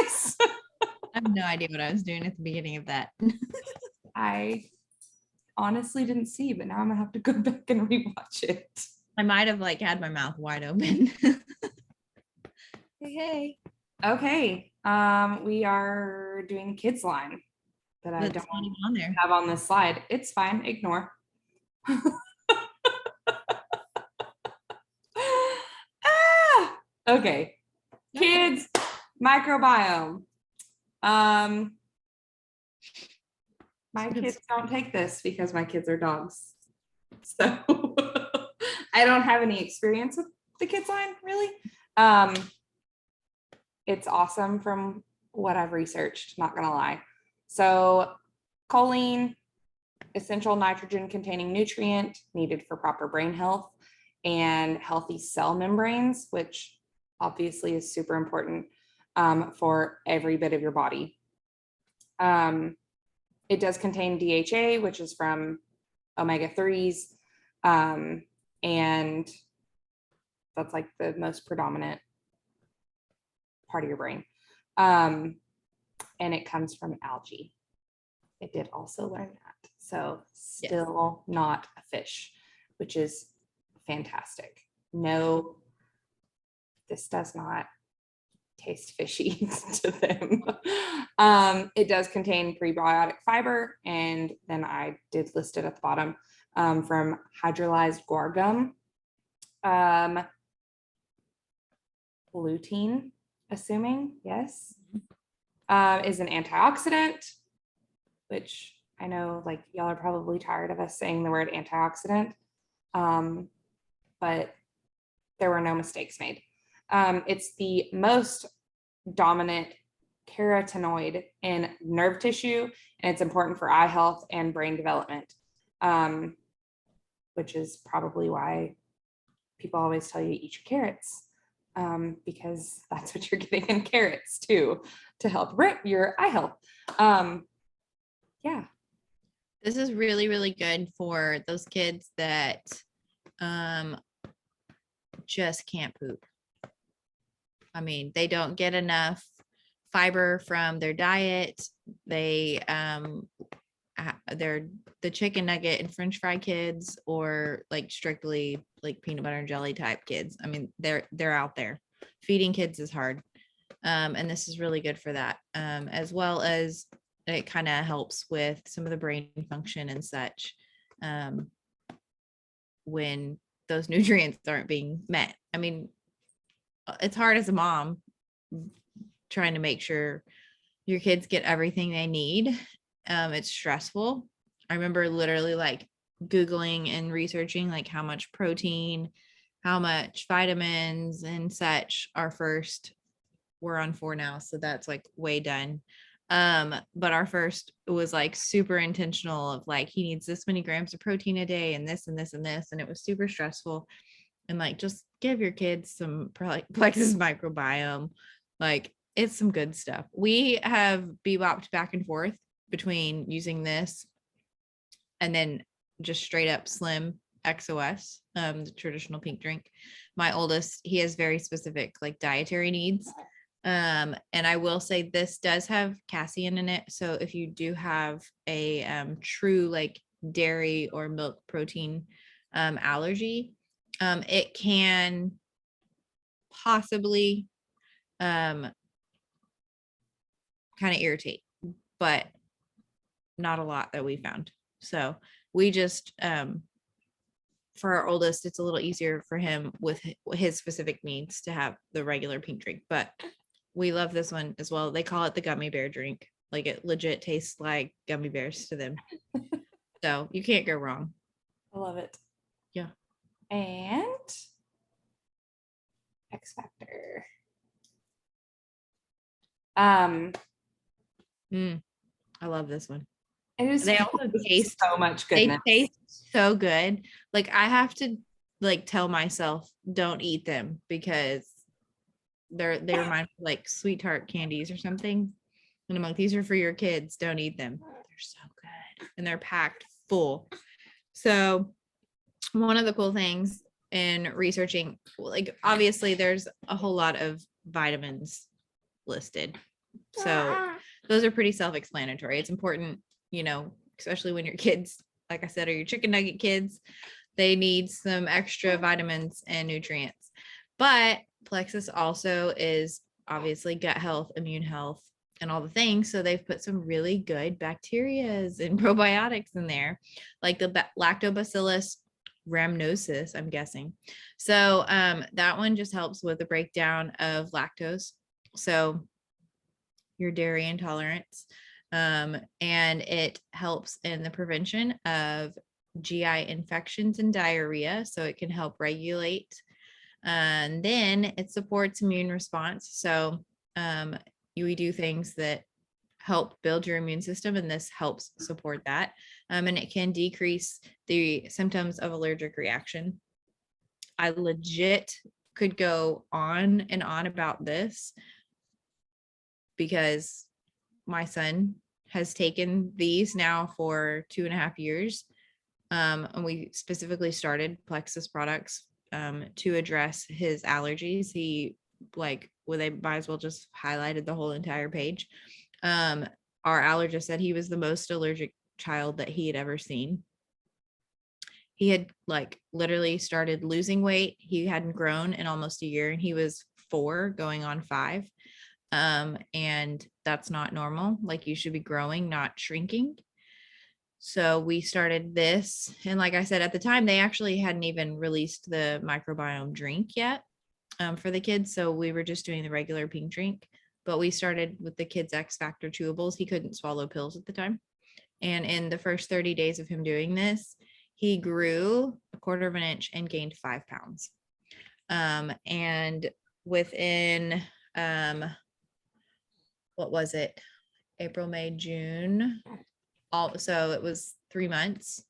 guys. I have no idea what I was doing at the beginning of that. I honestly didn't see, but now I'm gonna have to go back and rewatch it. I might have like had my mouth wide open. Hey. Okay. We are doing kids line that I That's don't not even on there. have on this slide. It's fine. Ignore. Okay. Kids microbiome. My kids don't take this because my kids are dogs. So I don't have any experience with the kids line really. It's awesome from what I've researched, not gonna lie. So choline, essential nitrogen containing nutrient needed for proper brain health and healthy cell membranes, which obviously is super important for every bit of your body. It does contain DHA, which is from omega-3s, and that's like the most predominant part of your brain. And it comes from algae. I did also learn that. So still not a fish, which is fantastic. No, this does not taste fishy to them. It does contain prebiotic fiber, and then I did list it at the bottom from hydrolyzed guar gum. Lutein, assuming, yes, is an antioxidant, which I know like y'all are probably tired of us saying the word antioxidant, but there were no mistakes made. It's the most dominant carotenoid in nerve tissue, and it's important for eye health and brain development, which is probably why people always tell you eat your carrots, because that's what you're getting in carrots too, to help your eye health. Yeah. This is really, really good for those kids that just can't poop. I mean, they don't get enough fiber from their diet. They're the chicken nugget and French fry kids, or like strictly like peanut butter and jelly type kids. I mean, they're out there. Feeding kids is hard. And this is really good for that. As well as it kind of helps with some of the brain function and such, when those nutrients aren't being met. I mean, it's hard as a mom trying to make sure your kids get everything they need. It's stressful. I remember literally like Googling and researching like how much protein, how much vitamins and such. We're on 4 now, so that's like way done. But our first was like super intentional of like, he needs this many grams of protein a day and this and this and this. And it was super stressful. And like, just give your kids some Plexus microbiome. Like, it's some good stuff. We have bebopped back and forth between using this and then just straight up Slim XOS, the traditional pink drink. My oldest, he has very specific like dietary needs. And I will say this does have casein in it. So if you do have a true like dairy or milk protein allergy, it can possibly kind of irritate, but not a lot that we found. So we just for our oldest, it's a little easier for him with his specific needs to have the regular pink drink, but we love this one as well. They call it the gummy bear drink. Like, it legit tastes like gummy bears to them. So you can't go wrong. I love it. Yeah. And X Factor. I love this one. They also taste so much goodness. They taste so good. Like, I have to like tell myself, don't eat them, because they remind me of like sweetheart candies or something. And I'm like, these are for your kids. Don't eat them. They're so good. And they're packed full. So one of the cool things in researching, like, obviously there's a whole lot of vitamins listed. So those are pretty self-explanatory. It's important, especially when your kids, like I said, are your chicken nugget kids, they need some extra vitamins and nutrients. But Plexus also is obviously gut health, immune health, and all the things. So they've put some really good bacterias and probiotics in there, like the lactobacillus rhamnosus, I'm guessing. So that one just helps with the breakdown of lactose. So your dairy intolerance. And it helps in the prevention of GI infections and diarrhea. So it can help regulate. And then it supports immune response. So we do things that help build your immune system, and this helps support that. And it can decrease the symptoms of allergic reaction. I legit could go on and on about this because my son has taken these now for 2.5 years. And we specifically started Plexus products to address his allergies. He they might as well just highlighted the whole entire page. Our allergist said he was the most allergic child that he had ever seen. He had literally started losing weight. He hadn't grown in almost a year, and he was 4 going on 5. And that's not normal. You should be growing, not shrinking. So we started this. And like I said, at the time, they actually hadn't even released the microbiome drink yet for the kids. So we were just doing the regular pink drink, but we started with the kids' X Factor chewables. He couldn't swallow pills at the time. And in the first 30 days of him doing this, he grew 1/4 of an inch and gained 5 pounds. And within, what was it? April, May, June. So it was 3 months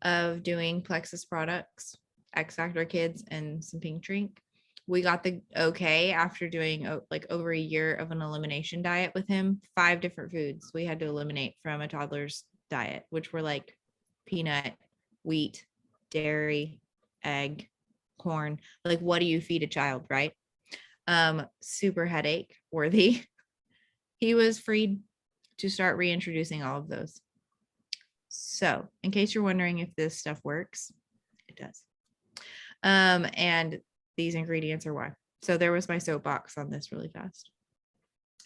of doing Plexus products, X Factor kids, and some pink drink. We got the okay after doing over a year of an elimination diet with him. 5 different foods we had to eliminate from a toddler's diet, which were peanut, wheat, dairy, egg, corn. What do you feed a child, right? Super headache worthy. He was freed to start reintroducing all of those. So in case you're wondering if this stuff works, it does. And these ingredients are why. So there was my soapbox on this really fast.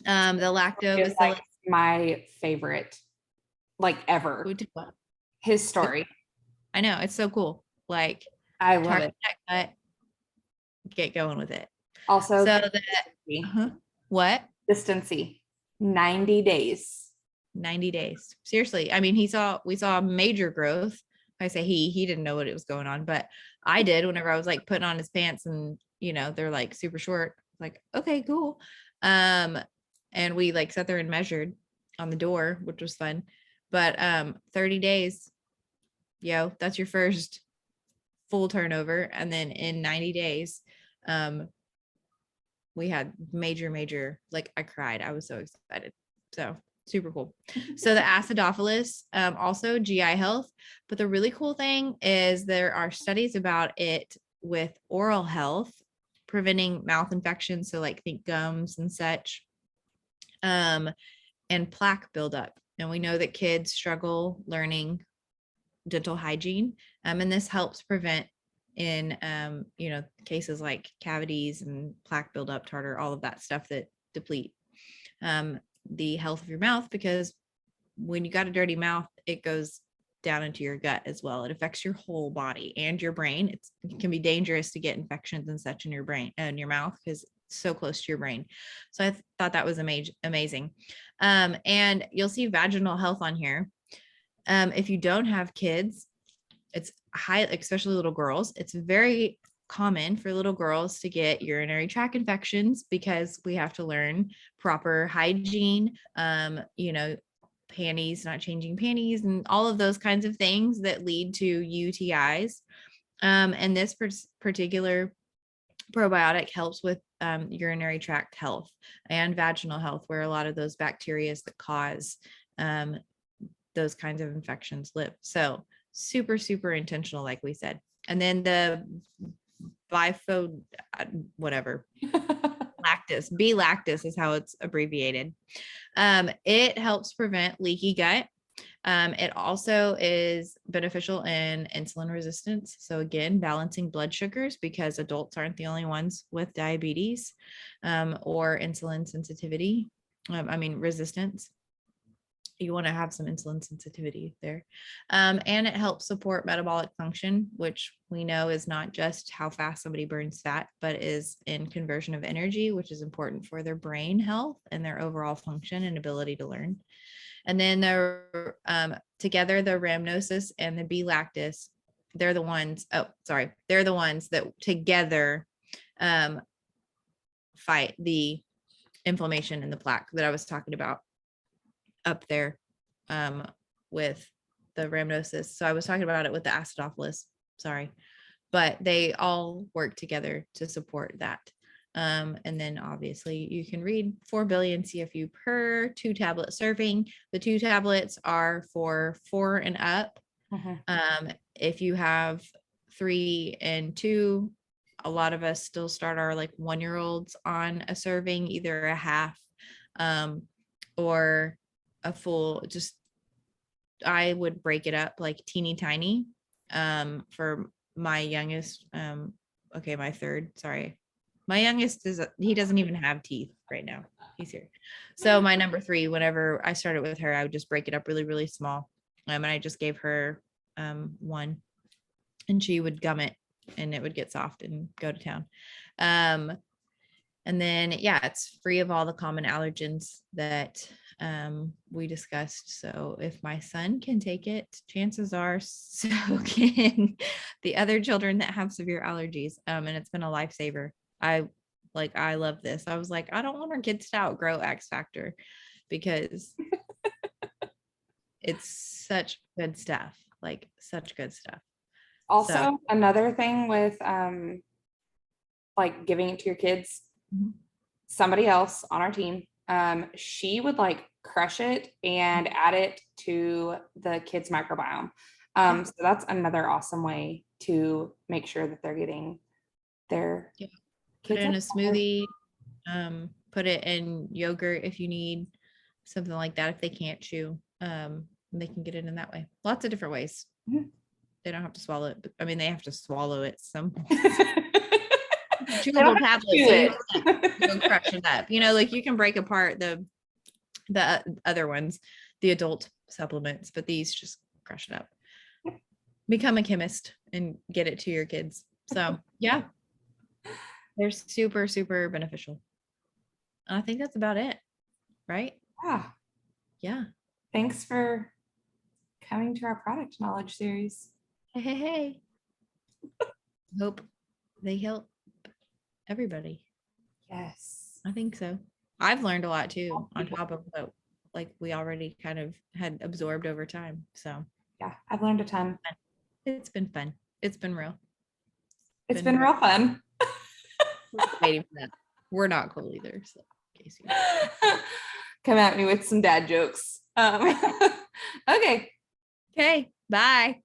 The lactobacillus. My favorite, ever. His story. I know, it's so cool. I love it. Get going with it. Also, so what? Consistency. 90 days. 90 days. Seriously. I mean, we saw major growth. I say he didn't know what it was going on, but I did whenever I was putting on his pants and, they're super short, okay, cool. And we sat there and measured on the door, which was fun, but 30 days, that's your first full turnover. And then in 90 days, we had major, I cried. I was so excited. So super cool. So the acidophilus, also GI health, but the really cool thing is there are studies about it with oral health, preventing mouth infections. So think gums and such, and plaque buildup. And we know that kids struggle learning dental hygiene. And this helps prevent in, cases like cavities and plaque buildup, tartar, all of that stuff that deplete the health of your mouth, because when you got a dirty mouth, it goes down into your gut as well. It affects your whole body and your brain. It can be dangerous to get infections and such in your brain and your mouth because it's so close to your brain. So I thought that was amazing. And you'll see vaginal health on here. If you don't have kids, it's high, especially little girls. It's very common for little girls to get urinary tract infections because we have to learn proper hygiene, panties, not changing panties, and all of those kinds of things that lead to UTIs. And this particular probiotic helps with urinary tract health and vaginal health, where a lot of those bacteria that cause those kinds of infections live. So super, super intentional, like we said. And then the lactus. B-lactus is how it's abbreviated. It helps prevent leaky gut. It also is beneficial in insulin resistance. So again, balancing blood sugars, because adults aren't the only ones with diabetes or insulin sensitivity. Resistance. You want to have some insulin sensitivity there. And it helps support metabolic function, which we know is not just how fast somebody burns fat, but is in conversion of energy, which is important for their brain health and their overall function and ability to learn. And then together, the rhamnosus and the B-lactis, they're the ones that together fight the inflammation in the plaque that I was talking about up there with the rhamnosus. So I was talking about it with the acidophilus, but they all work together to support that. And then obviously you can read 4 billion CFU per 2-tablet serving. The 2 tablets are for 4 and up. If you have 3 and 2, a lot of us still start our 1-year-olds on a serving, either a half or a full. Just, I would break it up like teeny tiny for my youngest. My third, my youngest he doesn't even have teeth right now. He's here. So my number 3, whenever I started with her, I would just break it up really, really small. And I just gave her 1, and she would gum it and it would get soft and go to town. And then, it's free of all the common allergens that we discussed. So if my son can take it, chances are so can the other children that have severe allergies. And it's been a lifesaver. I love this. I was like, I don't want our kids to outgrow X Factor, because it's such good stuff, such good stuff. Also, another thing with giving it to your kids, somebody else on our team, she would crush it and add it to the kids' microbiome. So that's another awesome way to make sure that they're getting their put it in a smoothie, put it in yogurt if you need, something like that. If they can't chew, they can get it in that way. Lots of different ways. They don't have to swallow it, but they have to swallow it some. 2 little tablets, so you can crush it up. You can break apart the other ones, the adult supplements, but these just crush it up. Become a chemist and get it to your kids. So they're super, super beneficial. I think that's about it, right? Yeah. Thanks for coming to our product knowledge series. Hey. Hope they help everybody. Yes. I think so. I've learned a lot too, on top of what we already kind of had absorbed over time. So I've learned a ton. It's been fun. It's been real. It's been real fun. Waiting for that. We're not cool either. So in case you come at me with some dad jokes. Okay. Bye.